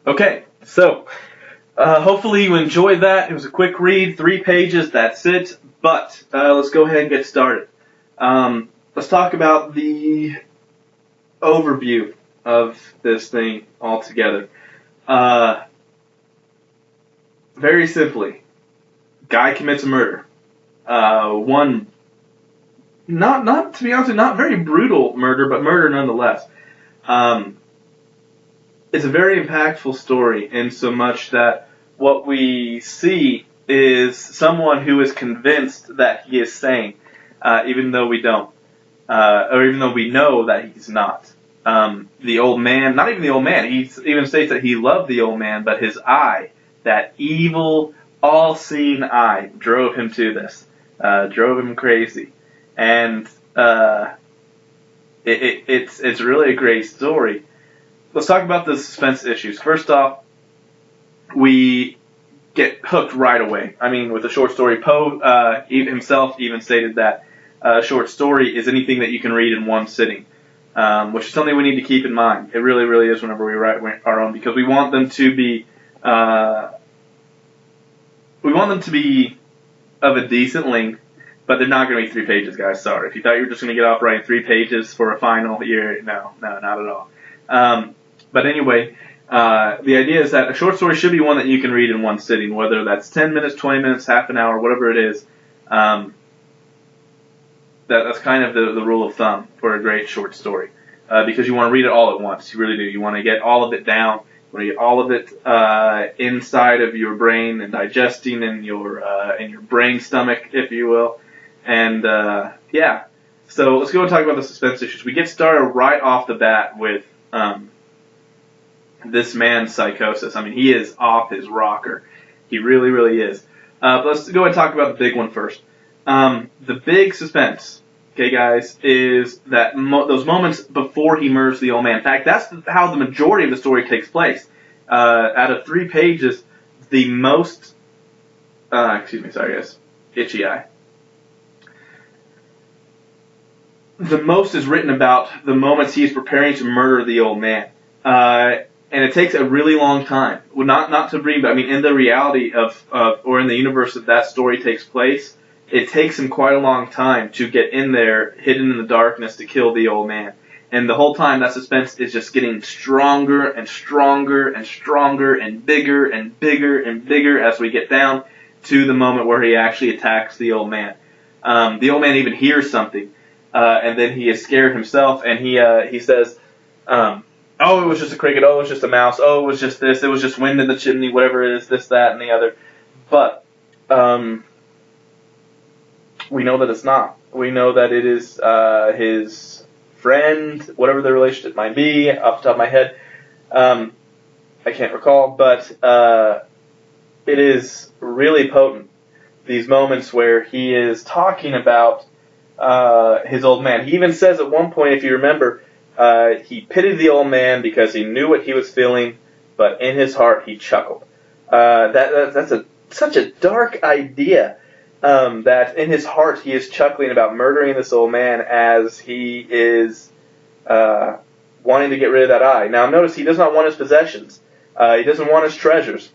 Okay, so hopefully you enjoyed that. It was a quick read, 3 pages, that's it. But let's go ahead and get started. Let's talk about the overview of this thing altogether. Very simply, guy commits a murder. One, not to be honest, not very brutal murder, but murder nonetheless. It's a very impactful story in so much that what we see is someone who is convinced that he is sane, even though we don't, or even though we know that he's not. The old man, not even the old man, he even states that he loved the old man, but his eye, that evil, all-seeing eye, drove him to this, drove him crazy. And it's really a great story. Let's talk about the suspense issues. First off, we get hooked right away. I mean, with a short story, Poe himself even stated that a short story is anything that you can read in one sitting, which is something we need to keep in mind. It really, really is whenever we write our own, because we want them to be of a decent length, but they're not going to be 3 pages, guys. Sorry. If you thought you were just going to get off writing 3 pages for a final, no, not at all. But anyway, the idea is that a short story should be one that you can read in one sitting, whether that's 10 minutes, 20 minutes, half an hour, whatever it is. That's kind of the rule of thumb for a great short story, because you want to read it all at once. You really do. You want to get all of it down. You want to get all of it inside of your brain and digesting in your brain stomach, if you will. And yeah, so let's go and talk about the suspense issues. We get started right off the bat with this man's psychosis. I mean, he is off his rocker. He really, really is. But let's go ahead and talk about the big one first. The big suspense, okay, guys, is that those moments before he murders the old man. In fact, that's how the majority of the story takes place. Out of 3 pages, the most... sorry, guys. Itchy eye. The most is written about the moments he is preparing to murder the old man. And it takes a really long time. Well, not to bring, but I mean, in the reality or in the universe that story takes place, it takes him quite a long time to get in there, hidden in the darkness, to kill the old man. And the whole time, that suspense is just getting stronger and stronger and stronger and bigger and bigger and bigger as we get down to the moment where he actually attacks the old man. The old man even hears something, and then he is scared himself, and he says, oh, it was just a cricket. Oh, it was just a mouse. Oh, it was just this. It was just wind in the chimney, whatever it is, this, that, and the other. But we know that it's not. We know that it is his friend, whatever the relationship might be, off the top of my head. I can't recall, but it is really potent. These moments where he is talking about his old man. He even says at one point, if you remember, he pitied the old man because he knew what he was feeling, but in his heart he chuckled. That's such a dark idea, that in his heart he is chuckling about murdering this old man as he is wanting to get rid of that eye. Now notice he does not want his possessions. He doesn't want his treasures.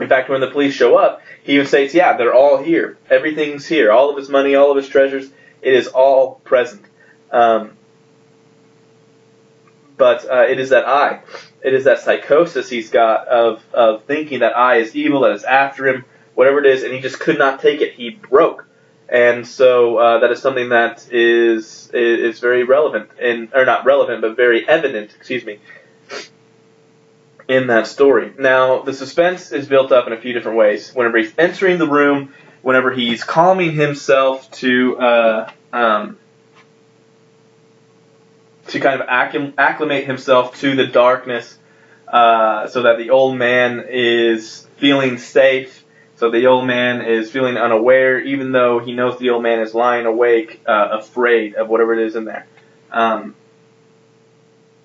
In fact, when the police show up, he even states, yeah, they're all here. Everything's here. All of his money, all of his treasures, it is all present. But it is that eye. It is that psychosis he's got of thinking that eye is evil, that it's after him, whatever it is, and he just could not take it. He broke. And so that is something that is very relevant, or not relevant, but very evident, in that story. Now, the suspense is built up in a few different ways. Whenever he's entering the room, whenever he's calming himself to kind of acclimate himself to the darkness, so that the old man is feeling safe, so the old man is feeling unaware, even though he knows the old man is lying awake, afraid of whatever it is in there.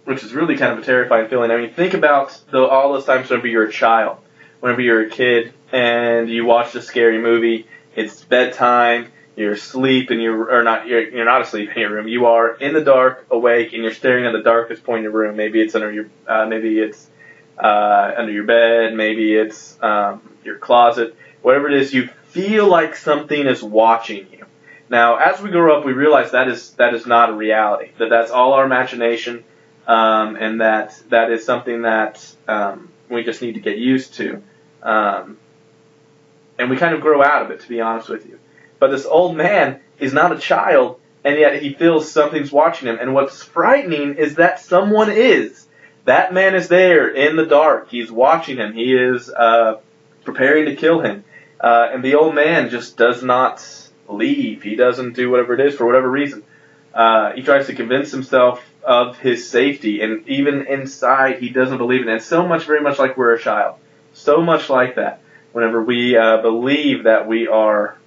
Which is really kind of a terrifying feeling. I mean, think about all those times whenever you're a child, whenever you're a kid, and you watch a scary movie, it's bedtime, you're asleep, and you're not asleep in your room. You are in the dark, awake, and you're staring at the darkest point in your room. Maybe it's under your, maybe it's under your bed, maybe it's your closet, whatever it is, you feel like something is watching you. Now, as we grow up, we realize that is not a reality, that's all our imagination, and that is something that we just need to get used to. And we kind of grow out of it, to be honest with you. But this old man is not a child, and yet he feels something's watching him. And what's frightening is that someone is. That man is there in the dark. He's watching him. He is preparing to kill him. And the old man just does not leave. He doesn't do whatever it is for whatever reason. He tries to convince himself of his safety, and even inside he doesn't believe in it. It's so much, very much like we're a child. So much like that. Whenever we believe that we are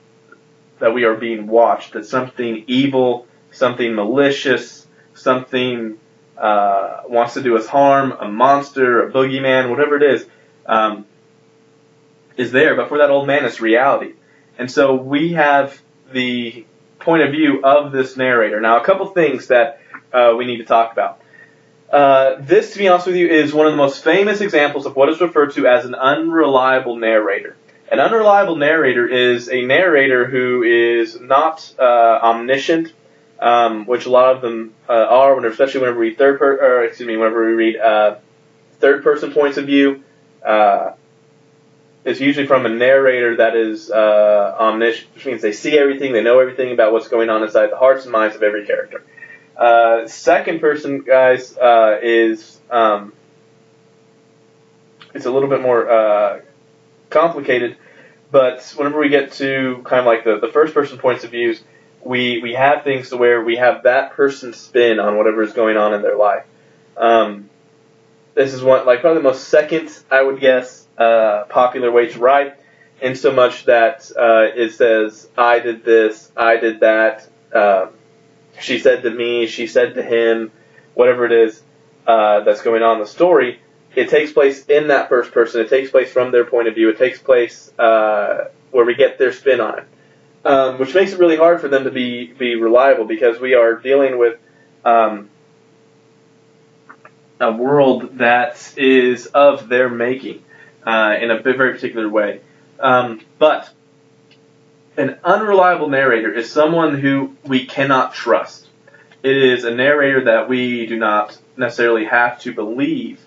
being watched, that something evil, something malicious, something wants to do us harm, a monster, a boogeyman, whatever it is there. But for that old man, it's reality. And so we have the point of view of this narrator. Now, a couple things that we need to talk about. This, to be honest with you, is one of the most famous examples of what is referred to as an unreliable narrator. An unreliable narrator is a narrator who is not omniscient, which a lot of them are, especially whenever we read third-person points of view. It's usually from a narrator that is omniscient, which means they see everything, they know everything about what's going on inside the hearts and minds of every character. Second person, guys, is it's a little bit more complicated, but whenever we get to kind of like the first person points of views, we have things to where we have that person's spin on whatever is going on in their life. This is probably the most second, I would guess, popular way to write, in so much that it says, I did this, I did that, she said to me, she said to him, whatever it is that's going on in the story. It takes place in that first person. It takes place from their point of view. It takes place where we get their spin on it, which makes it really hard for them to be reliable, because we are dealing with a world that is of their making in a very particular way. But an unreliable narrator is someone who we cannot trust. It is a narrator that we do not necessarily have to believe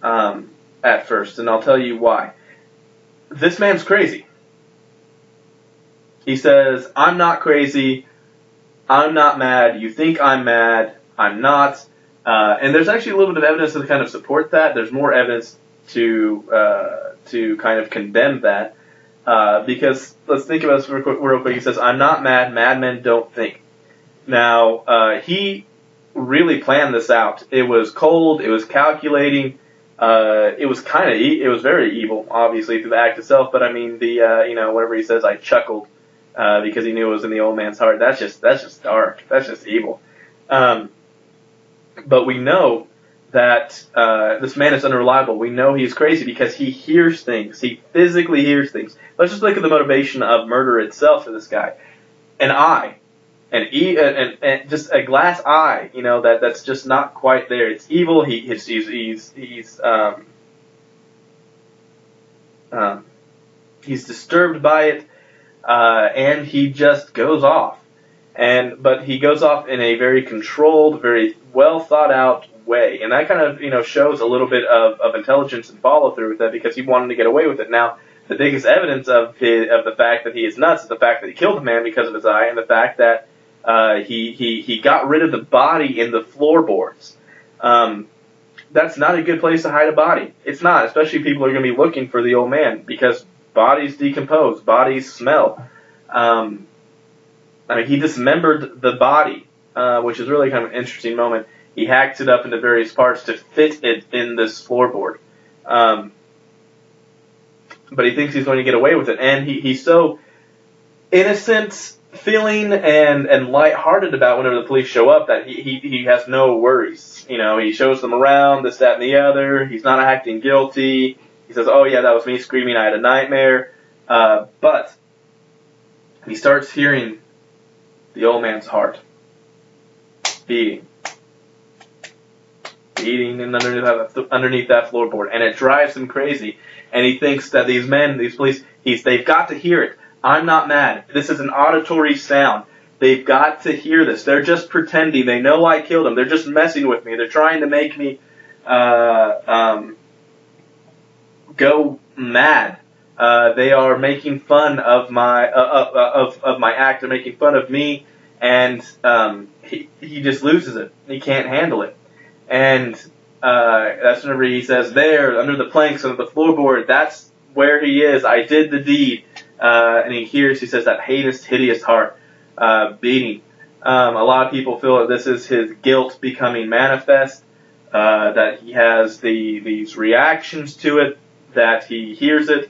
at first, and I'll tell you why. This man's crazy. He says, I'm not crazy, I'm not mad, you think I'm mad, I'm not. And there's actually a little bit of evidence to kind of support that. There's more evidence to kind of condemn that. Because let's think about this real quick. He says, I'm not mad, madmen don't think. Now, he really planned this out. It was cold, it was calculating, it was very evil, obviously, through the act itself, but I mean, whenever he says, I chuckled, because he knew it was in the old man's heart, that's just dark, that's just evil. But we know that this man is unreliable. We know he's crazy because he hears things. He physically hears things. Let's just look at the motivation of murder itself for this guy. An eye. And just a glass eye, that's just not quite there. It's evil. He's disturbed by it, and he just goes off. But he goes off in a very controlled, very well thought out way, and that kind of shows a little bit of intelligence and follow through with that, because he wanted to get away with it. Now, the biggest evidence of the fact that he is nuts is the fact that he killed the man because of his eye, and the fact that he got rid of the body in the floorboards. That's not a good place to hide a body. It's not, especially people are going to be looking for the old man, because bodies decompose, bodies smell. He dismembered the body, which is really kind of an interesting moment. He hacks it up into various parts to fit it in this floorboard. But he thinks he's going to get away with it. And he's so innocent feeling and lighthearted about whenever the police show up that he has no worries. He shows them around, this, that, and the other. He's not acting guilty. He says, oh yeah, that was me screaming, I had a nightmare. But he starts hearing the old man's heart beating. eating and underneath that floorboard, and it drives him crazy. And he thinks that these men, these police, they've got to hear it. I'm not mad. This is an auditory sound. They've got to hear this. They're just pretending. They know I killed him. They're just messing with me. They're trying to make me go mad. They are making fun of my of my act. They're making fun of me, and he just loses it. He can't handle it, and that's whenever he says, "There, under the planks, under the floorboard. That's where he is. I did the deed." And he says that heinous, hideous heart beating. A lot of people feel that this is his guilt becoming manifest. That he has these reactions to it. That he hears it.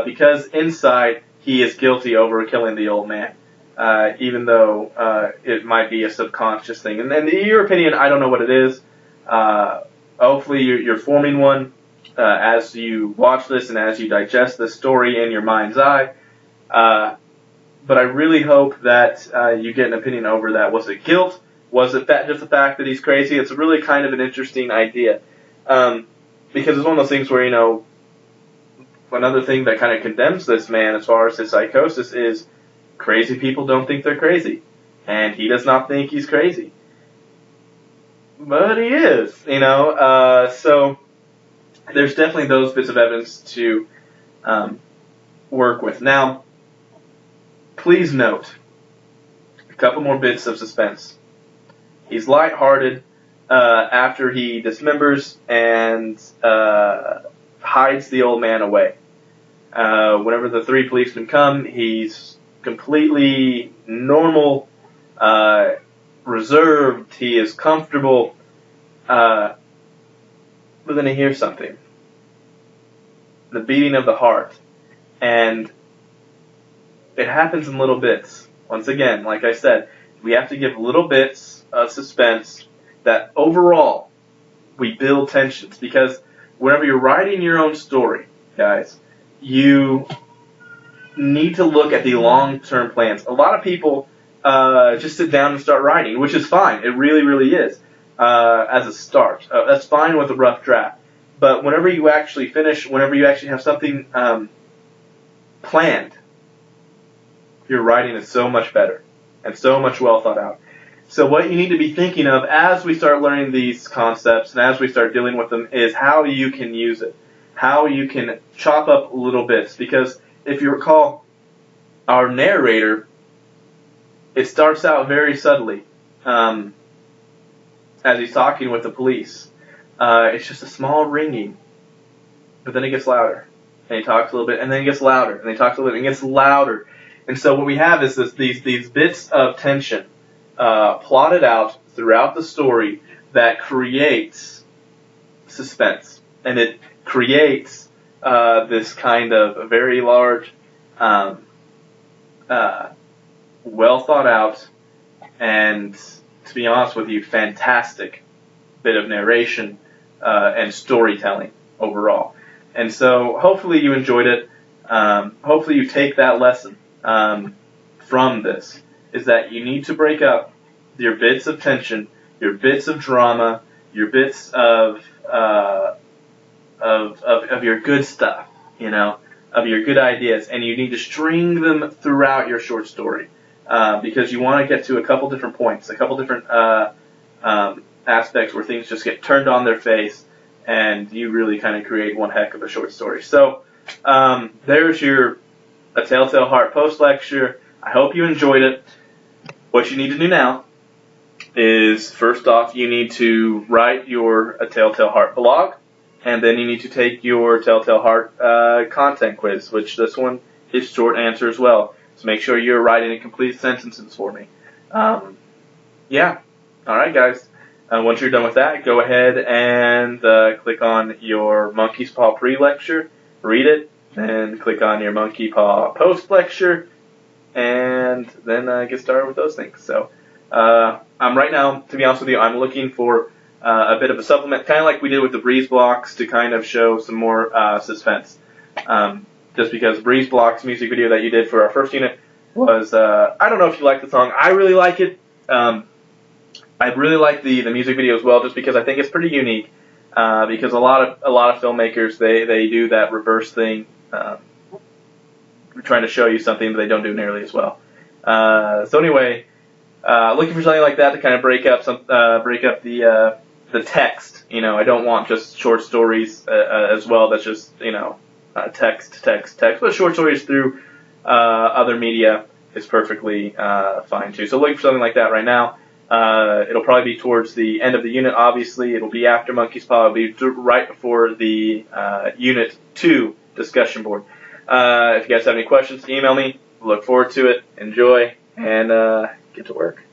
Because inside he is guilty over killing the old man, even though it might be a subconscious thing. And in your opinion, I don't know what it is. Hopefully you're forming one as you watch this and as you digest this story in your mind's eye. But I really hope that you get an opinion over that. Was it guilt? Was it just the fact that he's crazy? It's really kind of an interesting idea. Because it's one of those things where, another thing that kind of condemns this man as far as his psychosis is crazy people don't think they're crazy. And he does not think he's crazy. But he is, so there's definitely those bits of evidence to work with. Now, please note a couple more bits of suspense. He's lighthearted after he dismembers and hides the old man away. Whenever the three policemen come, he's completely normal, reserved, he is comfortable, but then he hears something. The beating of the heart. And it happens in little bits. Once again, like I said, we have to give little bits of suspense that overall we build tensions, because whenever you're writing your own story, guys, you need to look at the long-term plans. A lot of people just sit down and start writing, which is fine. It really, really is as a start. That's fine with a rough draft. But whenever you actually finish, whenever you actually have something planned, your writing is so much better and so much well thought out. So what you need to be thinking of as we start learning these concepts and as we start dealing with them is how you can use it, how you can chop up little bits. Because if you recall, our narrator, it starts out very subtly as he's talking with the police. It's just a small ringing, but then it gets louder, and he talks a little bit, and then it gets louder, and he talks a little bit, and it gets louder. And so what we have is these bits of tension plotted out throughout the story that creates suspense, and it creates this kind of very large, well thought out, and to be honest with you, fantastic bit of narration and storytelling overall. And so hopefully you enjoyed it. Hopefully you take that lesson from this, is that you need to break up your bits of tension, your bits of drama, your bits of your good stuff, of your good ideas, and you need to string them throughout your short story, because you want to get to a couple different points, a couple different aspects where things just get turned on their face, and you really kind of create one heck of a short story. So there's your A Telltale Heart post-lecture. I hope you enjoyed it. What you need to do now is, first off, you need to write your A Telltale Heart blog, and then you need to take your Telltale Heart content quiz, which this one is short answer as well. So make sure you're writing in complete sentences for me. Yeah. All right, guys. Once you're done with that, go ahead and click on your Monkey's Paw pre-lecture, read it, then click on your Monkey Paw post-lecture, and then get started with those things. So I'm right now, to be honest with you, I'm looking for a bit of a supplement, kind of like we did with the Breeze Blocks, to kind of show some more suspense. Just because Breeze Blocks music video that you did for our first unit was, I don't know if you like the song. I really like it. I really like the music video as well, just because I think it's pretty unique. Because a lot of filmmakers they do that reverse thing, trying to show you something that they don't do nearly as well. So anyway, looking for something like that to kind of break up the text. I don't want just short stories as well. That's just text, text, text. But short stories through other media is perfectly fine too. So looking for something like that right now. It'll probably be towards the end of the unit. Obviously, it'll be after Monkey's Paw. It'll be right before the Unit 2 discussion board. If you guys have any questions, email me. Look forward to it. Enjoy and get to work.